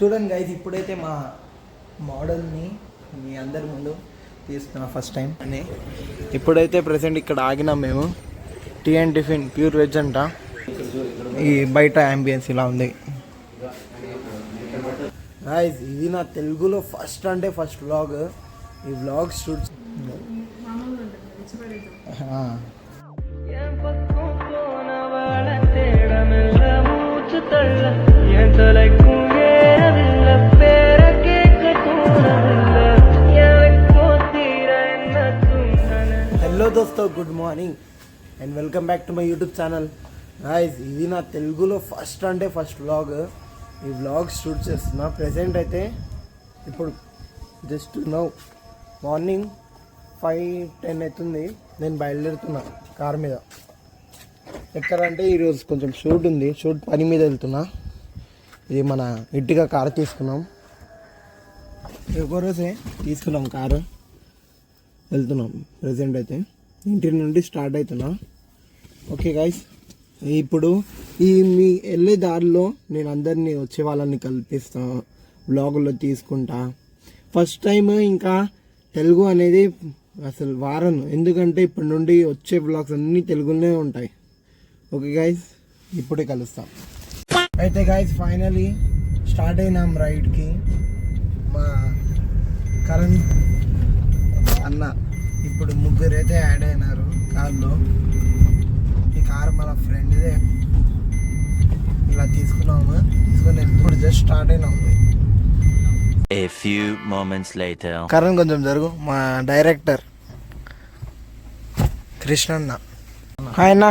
చూడండి గైస్, ఇప్పుడైతే మా మోడల్ని మీ అందరి ముందు తీస్తున్నా ఫస్ట్ టైం అని. ఇప్పుడైతే ప్రెసెంట్ ఇక్కడ ఆగినాం మేము. Tea and tiffin pure veg అంట. ఈ బయట యాంబియన్స్ ఇలా ఉంది గైస్. ఇది నా తెలుగులో ఫస్ట్ వ్లాగ్. ఈ వ్లాగ్ షూట్ హలో దోస్తో, good morning and welcome back to my YouTube channel guys. ఇది నా తెలుగులో ఫస్ట్ వ్లాగ్. ఈ వ్లాగ్ షూట్ చేస్తున్నా. ప్రెసెంట్ అయితే ఇప్పుడు జస్ట్ నౌ మార్నింగ్ 5:10 అవుతుంది. నేను బయలుదేరుతున్నా కార్ మీద. ఎక్కడంటే ఈరోజు కొంచెం షూట్ ఉంది, షూట్ పని మీద వెళ్తున్నా. ఇది మన ఇట్టిగా కారు తీసుకున్నాం, ఒకరోజే తీసుకున్నాం కారు. వెళ్తున్నాం ప్రెసెంట్ అయితే ఇంటి నుండి స్టార్ట్ అవుతున్నా. ఓకే గైస్, ఇప్పుడు మీ వెళ్ళే దారిలో నేను అందరినీ వచ్చే వాళ్ళని కల్పిస్తా, బ్లాగుల్లో తీసుకుంటా. ఫస్ట్ టైం ఇంకా తెలుగు అనేది అసలు వారను, ఎందుకంటే ఇప్పటి నుండి వచ్చే బ్లాగ్స్ అన్నీ తెలుగులోనే ఉంటాయి. ఓకే గైస్, ఇప్పుడే కలుస్తాం. అయితే గైస్ ఫైనలీ స్టార్ట్ అయినాం రైడ్కి. మా కరణ్ అన్న ఇప్పుడు ముగ్గురు అయితే యాడ్ అయినారు కార్లో. ఈ కారు మన ఫ్రెండ్దే. ఇలా తీసుకున్నాము. తీసుకొని ఇప్పుడు జస్ట్ స్టార్ట్ అయినాము. A few moments later. Karan కొంచెం జరుగు. మా డైరెక్టర్ కృష్ణన్న. హాయ్ అన్న.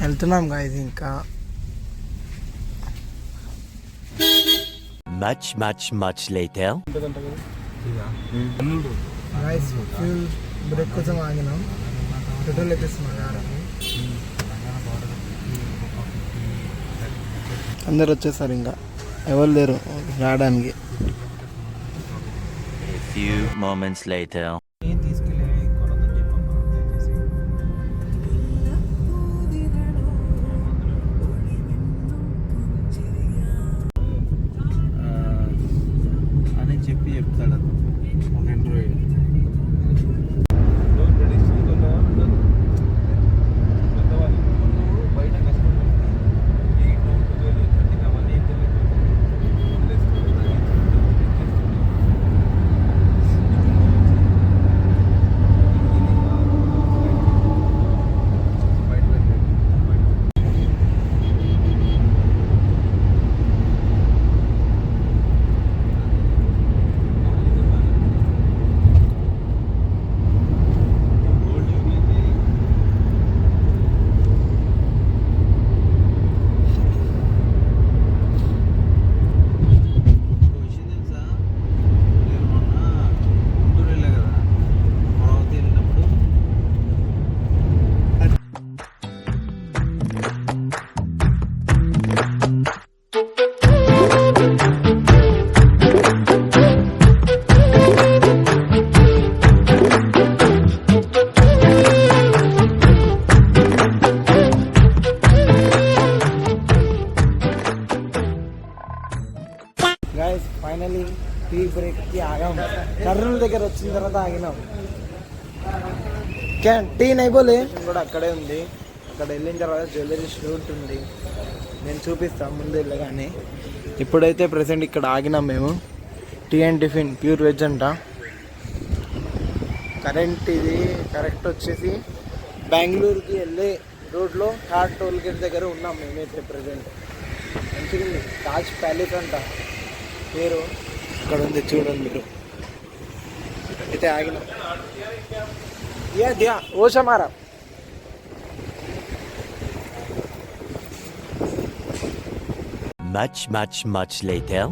వెళ్తున్నాం గాయస్. ఇంకా much later. Guys fuel break కోసం ఆగినాం. Petrol ఎక్కిస్తున్నాం car. అందరు వచ్చేసారు, ఇంకా ఎవరు లేరు రావడానికి. A few moments later. చెప్తాడు ఒక ఇంటర్వ్యూ. గైస్ ఫైనలీ టీ బ్రేక్కి ఆగాం. కర్నూలు దగ్గర వచ్చిన తర్వాత ఆగినాం. టీ నైబోలే కూడా అక్కడే ఉంది. అక్కడ వెళ్ళిన తర్వాత జ్యువెలరీ షూట్ ఉంది, నేను చూపిస్తాను ముందు వెళ్ళగానే. ఇప్పుడైతే ప్రెసెంట్ ఇక్కడ ఆగినాం మేము. Tea and tiffin pure veg అంట. ఇది కరెక్ట్ వచ్చేసి బెంగళూరుకి వెళ్ళే రోడ్లో థర్డ్ టోల్ గేట్ దగ్గర ఉన్నాం మేమైతే ప్రెసెంట్. మంచిగా ఉంది. తాజ్ ప్యాలెస్ అంట పేరు. ఇక్కడ ఉంది చూడండి మీరు. అయితే ఆగినాం. దియా ఓషమారా. Much later.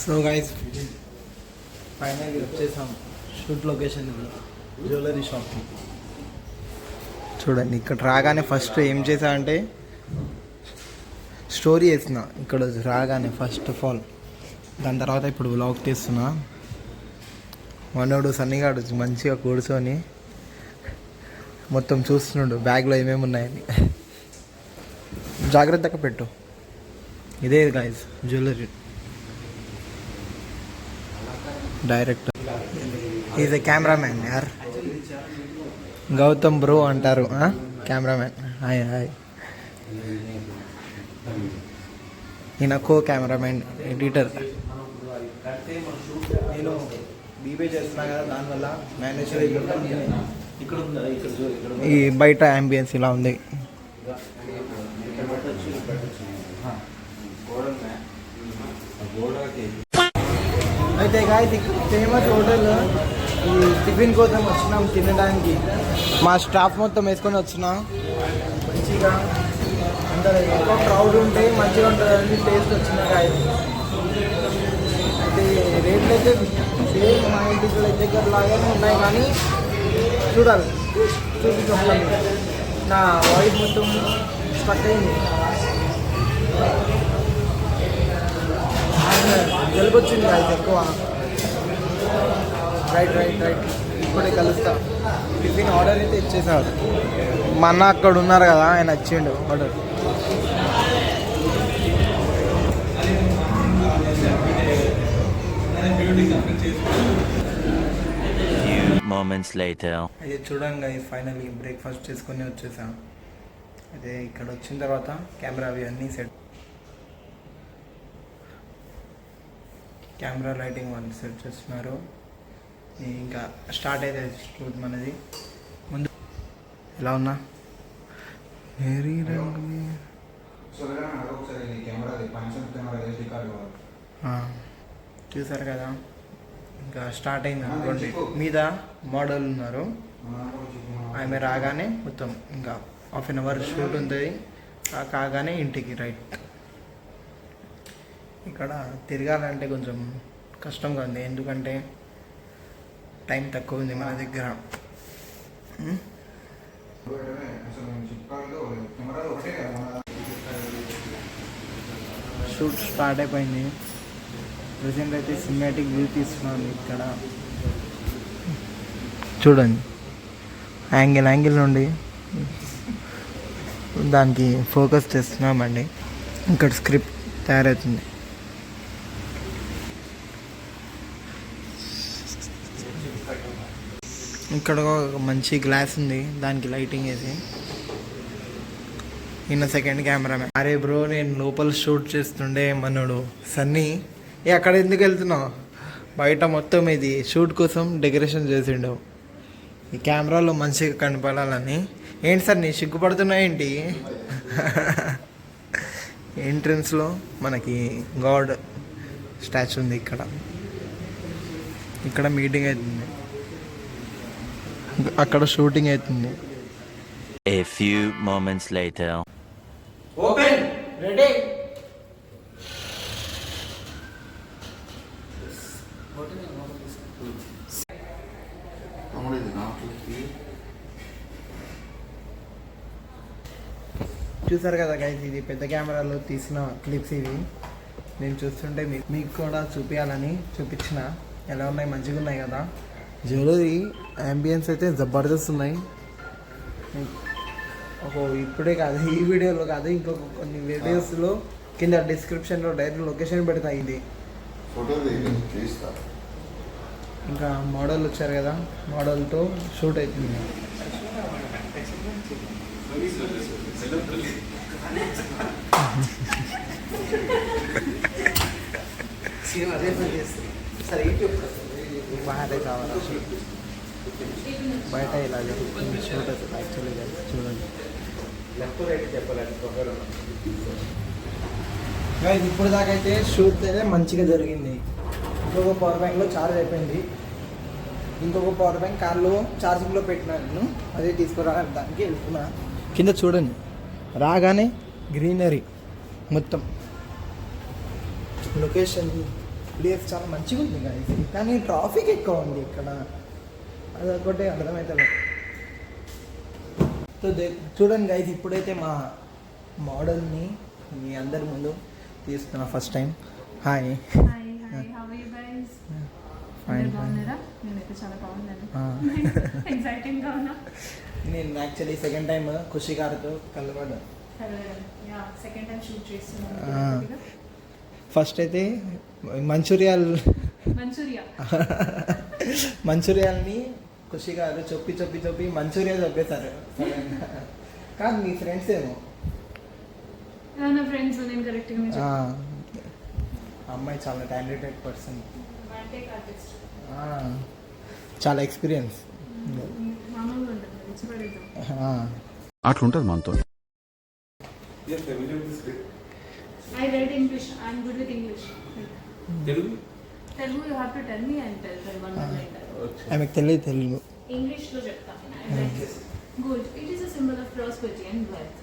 సో గైస్ ఫైనల్గా వచ్చేసాం షూట్ లొకేషన్, జ్యువెలరీ షాప్కి. చూడండి ఇక్కడ రాగానే ఫస్ట్ ఏం చేసా అంటే స్టోరీ వేసిన ఇక్కడ రాగానే ఫస్ట్ ఆఫ్ ఆల్. దాని తర్వాత ఇప్పుడు వ్లాగ్ తీస్తున్నా. మనోడు సన్నిగాడు మంచిగా కూర్చొని మొత్తం చూస్తున్నాడు బ్యాగ్లో ఏమేమి ఉన్నాయని. జాగ్రత్తగా పెట్టు. ఇదే guys jewellery. Director is a cameraman యార్. గౌతమ్ బ్రో అంటారు కెమెరామ్యాన్. Hi hi. ఈయన కో కెమెరామ్యాన్ ఎడిటర్. నేను బీబీ చేస్తున్నా కదా, దానివల్ల మేనేజ్ ఈ బయట అంబియన్స్ ఇలా ఉంది. అయితే గాయస్ ఇక్కడ ఫేమస్ హోటల్ ఈ టిఫిన్ కోసం వచ్చినాం తినడానికి. మా స్టాఫ్ మొత్తం వేసుకొని వచ్చినాం. మంచిగా అందరూ ఎక్కువ క్రౌడ్ ఉంటే మంచిగా ఉంటుందని టేస్ట్ వచ్చిన గాయస్. అయితే రేట్లు అయితే సేమ్ మా ఇంటి దగ్గర లాగానే ఉన్నాయి, కానీ చూడాలి చూపించాను. నా వాయిస్ మొత్తం స్టక్ అయింది. జలుబు వచ్చింది అది ఎక్కువ. రైట్ రైట్ రైట్ ఇప్పుడే కలుస్తా. టిఫిన్ ఆర్డర్ అయితే ఇచ్చేసాడు. మా అన్న అక్కడ ఉన్నారు కదా, ఆయన వచ్చిండు ఆర్డర్. Few moments later. అయితే చూడండి ఫైనల్లీ బ్రేక్ఫాస్ట్ చేసుకొని వచ్చేసాం. అయితే ఇక్కడ వచ్చిన తర్వాత కెమెరా అవి అన్నీ సెట్, కెమెరా లైటింగ్ వాళ్ళు సెట్ చేస్తున్నారు. ఇంకా స్టార్ట్ అయితే షూట్ మనది. ముందు ఎలా ఉన్నా చూసారు కదా, ఇంకా స్టార్ట్ అయింది అనుకోండి. మీద మోడల్ ఉన్నారు, ఆమె రాగానే మొత్తం ఇంకా ½ అవర్ షూట్ ఉంటుంది. కాగానే ఇంటికి రైట్. ఇక్కడ తిరగాలంటే కొంచెం కష్టంగా ఉంది, ఎందుకంటే టైం తక్కువ ఉంది మన దగ్గర. షూట్ స్టార్ట్ అయిపోయింది. ప్రజెంట్ అయితే సినిమాటిక్ వ్యూ తీస్తున్నాను. ఇక్కడ చూడండి, యాంగిల్ నుండి దానికి ఫోకస్ చేస్తున్నామండి. ఇక్కడ స్క్రిప్ట్ తయారవుతుంది. ఇక్కడ ఒక మంచి గ్లాస్ ఉంది, దానికి లైటింగ్ వేసి. ఈయన సెకండ్ కెమెరామెన్. అరే బ్రో, నేను లోపల షూట్ చేస్తుండే మనోడు సన్నీ, అక్కడ ఎందుకు వెళ్తున్నావు? బయట మొత్తం ఇది షూట్ కోసం డెకరేషన్ చేసిండు, ఈ కెమెరాలో మంచిగా కనపడాలని. ఏంటి సార్ నీ సిగ్గుపడుతున్నా ఏంటి? ఎంట్రన్స్లో మనకి గాడ్ స్టాచ్యూ ఉంది. ఇక్కడ మీటింగ్ అవుతుంది, అక్కడ షూటింగ్ అవుతుంది. A few moments later. Open ready. చూసారు కదా గైస్, ఇది పెద్ద కెమెరాలో తీసిన క్లిప్స్. ఇవి నేను చూస్తుంటే మీకు కూడా చూపించాలని చూపించిన. ఎలా ఉన్నాయి? మంచిగా ఉన్నాయి కదా. జ్యువెలరీ అంబియన్స్ అయితే జబర్దస్త్ ఉన్నాయి. ఇప్పుడే కాదు, ఈ వీడియోలో కాదు, ఇంకొక కొన్ని వీడియోస్లో కింద డిస్క్రిప్షన్లో డైరెక్ట్ లొకేషన్ పెడతా. ఇది ఇంకా మోడల్ వచ్చారు కదా, మోడల్తో షూట్ అవుతుంది. బాగా కావాలి బయట ఇలా జరుగుతుంది షూట్ అవుతుంది. యాక్చువల్గా చూడండి, ఇప్పుడు దాకా అయితే షూట్ అయితే మంచిగా జరిగింది. ఇంకొక పవర్ బ్యాంక్లో ఛార్జ్ అయిపోయింది. ఇంకొక పవర్ బ్యాంక్ కార్లో ఛార్జింగ్లో పెట్టినా నేను, అదే తీసుకురావడానికి వెళ్తున్నా. కింద చూడండి, రాగానే గ్రీనరీ మొత్తం. లొకేషన్ ప్లేస్ చాలా మంచిగా ఉంది గాయస్, కానీ ట్రాఫిక్ ఎక్కువ ఉంది ఇక్కడ, అదొకటే అర్థమవుతుంది. సో చూడండి గైస్, ఇప్పుడైతే మా మోడల్ని మీ అందరి ముందు తీస్తున్నా first time. Hi. Hi, how are you guys? Fine. బాగున్నారా? నేను అయితే చాలా బాగుందని ఎగ్జైటింగ్గా ఉన్నా. నేను యాక్చువల్లీ సెకండ్ టైం ఖుషి గారితో కలవడం. సెకండ్ టైం షూట్ చేస్తున్నాను. ఫస్ట్ అయితే మంచూరియాల్ మంచూరియాల్ని ఖుషి గారు చొప్పి మంచూరియా చెప్పేశారు. కాదు మీ ఫ్రెండ్స్ ఏమో. నా ఫ్రెండ్స్ నేను కరెక్ట్గా అమ్మాయి చాలా టాలెంటెడ్ పర్సన్, చాలా ఎక్స్పీరియన్స్. మామూలుగా ఉంటుంది, ఇచ్చిపడేద్దాం. అట్లుంటుంది మనతో. I read English. I'm good with English. Telugu? Telugu you have to tell me and tell one more like that. ఆమెకు తెలియదు తెలుగు. English లో చెప్తా. Gold. It is a symbol of prosperity and wealth.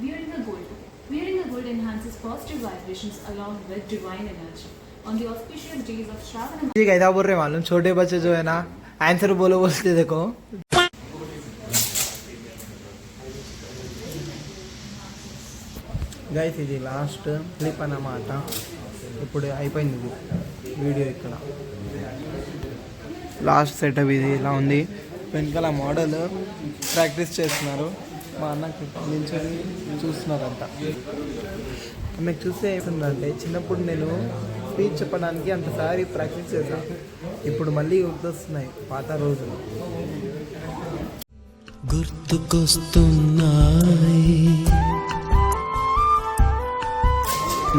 Wearing a gold. Wearing a gold enhances positive vibrations along with divine energy. On the auspicious days of Shravana. जी कहता बोल रहे मालूम छोटे बच्चे जो है ना आंसर बोलो बोलते देखो. గైస్ ఇది లాస్ట్ క్లిప్ అన్నమాట. ఇప్పుడు అయిపోయింది వీడియో. ఇక్కడ లాస్ట్ సెటప్ ఇది ఇలా ఉంది. వెనకాల మోడల్ ప్రాక్టీస్ చేస్తున్నారు. మా అన్నకి నిల్చొని చూస్తున్నారంట. మీకు చూస్తే ఏముందంటే చిన్నప్పుడు నేను స్పీచ్ చెప్పడానికి అంతసారి ప్రాక్టీస్ చేశాను. ఇప్పుడు మళ్ళీ గుర్తొస్తున్నాయి పాత రోజులు. గుర్తుకొస్తున్నాయి.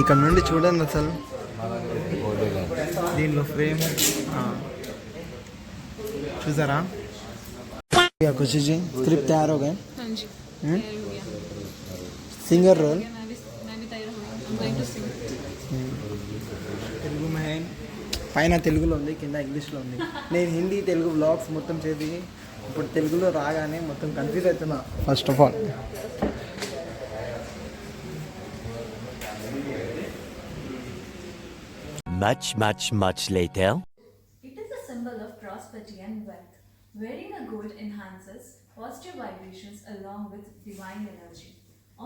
ఇక్కడ నుండి చూడండి అసలు దీనిలో ఫ్రేమ్ చూసారా. खुशी जी स्क्रिप्ट तैयार हो गए. हाँ जी. सिंगर रोल मैं भी तैयार हो गई. I'm going to sing. Telugu main పైన తెలుగులో ఉంది, కింద ఇంగ్లీష్లో ఉంది. నేను హిందీ తెలుగు వ్లాగ్స్ మొత్తం చేసి ఇప్పుడు తెలుగులో రాగానే మొత్తం కన్ఫ్యూజ్ అవుతున్నా. First of all Much later. It is a symbol of prosperity and wealth. Wearing a gold enhances positive vibrations along with divine energy.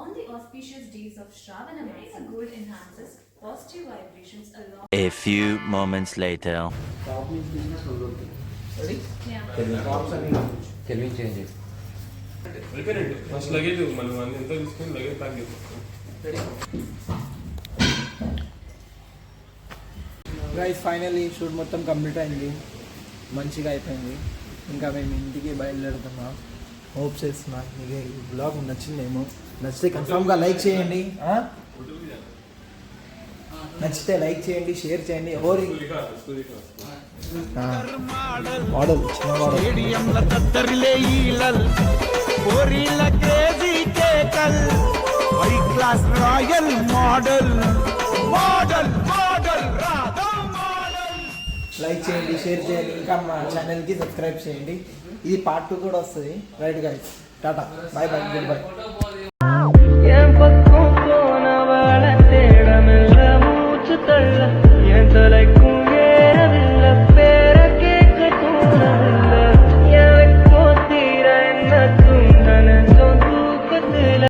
On the auspicious days of Shravana, wearing a gold enhances positive vibrations along. A few moments later. First luggage మనం అన్ని ఎంత తీసుకుని luggage pack చేస్తాం. Guys finally shoot మొత్తం complete అయింది, మంచిగా అయిపోయింది. ఇంకా మేము ఇంటికి బయలుదేరుతున్నాం. హోప్ చేస్తున్నా మీకు ఈ బ్లాగ్ నచ్చిందేమో. నచ్చితే కన్ఫామ్గా లైక్ చేయండి. నచ్చితే లైక్ చేయండి, షేర్ చేయండి. ఎవరి మోడల్ చిన్న మోడల్ లైక్ చేయండి, షేర్ చేయండి. ఇంకా మా ఛానల్కి సబ్స్క్రైబ్ చేయండి. ఇది పార్ట్ 2 కూడా వస్తుంది. రైట్ గైస్, టాటా, బాయ్ బాయ్, గుడ్ బాయ్.